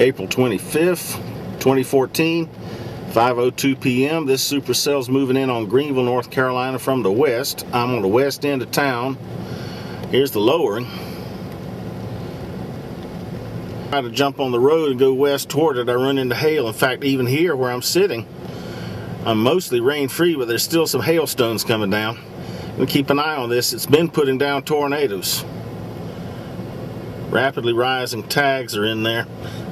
April 25th, 2014, 5:02 p.m. This supercell's moving in on Greenville, North Carolina from the west. I'm on the west end of town. Here's the lowering. Try to jump on the road and go west toward it, I run into hail. In fact, even here where I'm sitting, I'm mostly rain-free, but there's still some hailstones coming down. And keep an eye on this. It's been putting down tornadoes. Rapidly rising tags are in there.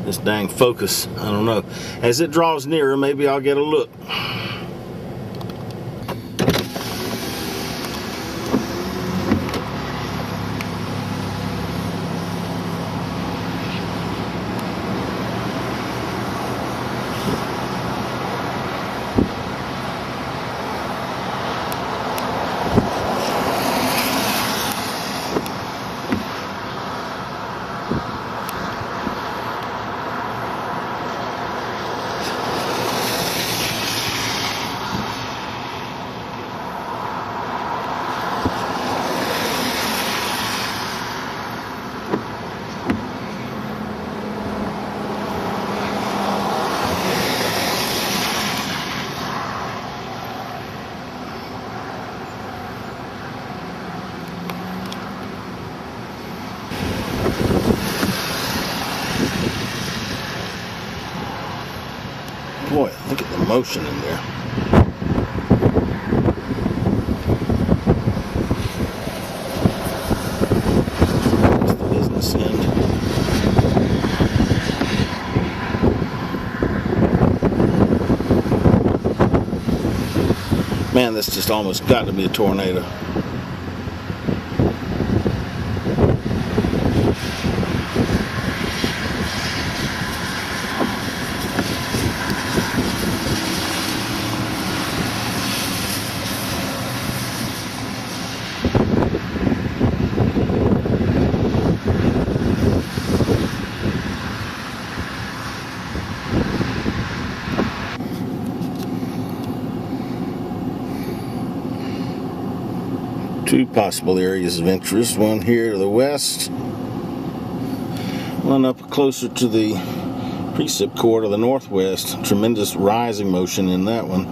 This dang focus, I don't know. As it draws nearer, maybe I'll get a look. Boy, look at the motion in there. That's the business end. Man, this just almost got to be a tornado. Two possible areas of interest, one here to the west, one up closer to the precip core to the northwest. Tremendous rising motion in that one.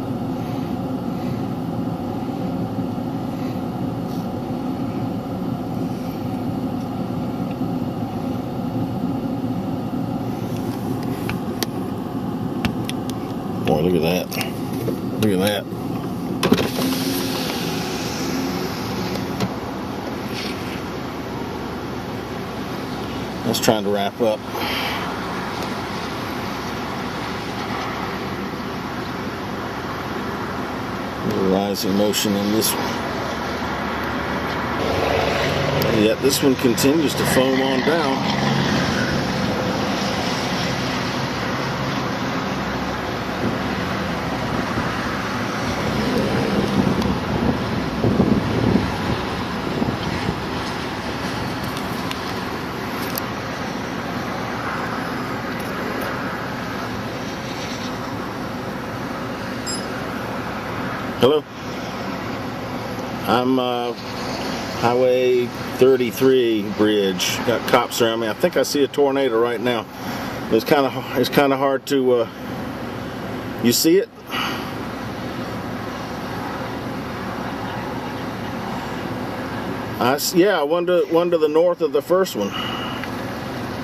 Boy, look at that. Look at that. Let's try to wrap up. Rising motion in this one. And yet this one continues to foam on down. Hello? I'm Highway 33 bridge. Got cops around me. I think I see a tornado right now. It's kind of hard to. You see it? Yeah, one to the north of the first one.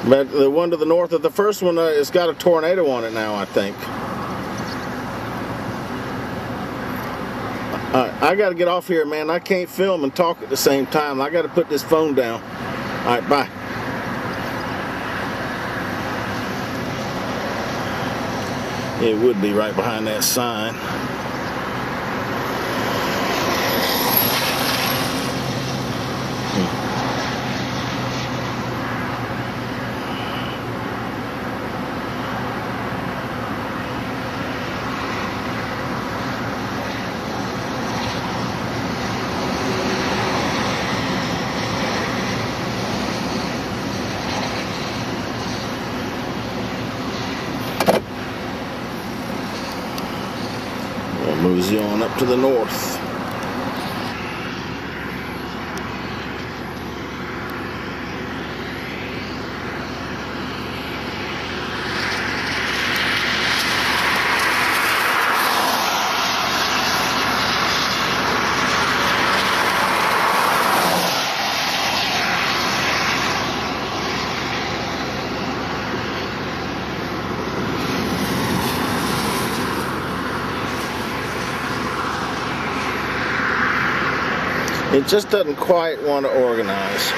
But the one to the north of the first one has got a tornado on it now, I think. I got to get off here, man. I can't film and talk at the same time. I got to put this phone down. All right, bye. It would be right behind that sign. Mosey on up to the north. It just doesn't quite want to organize.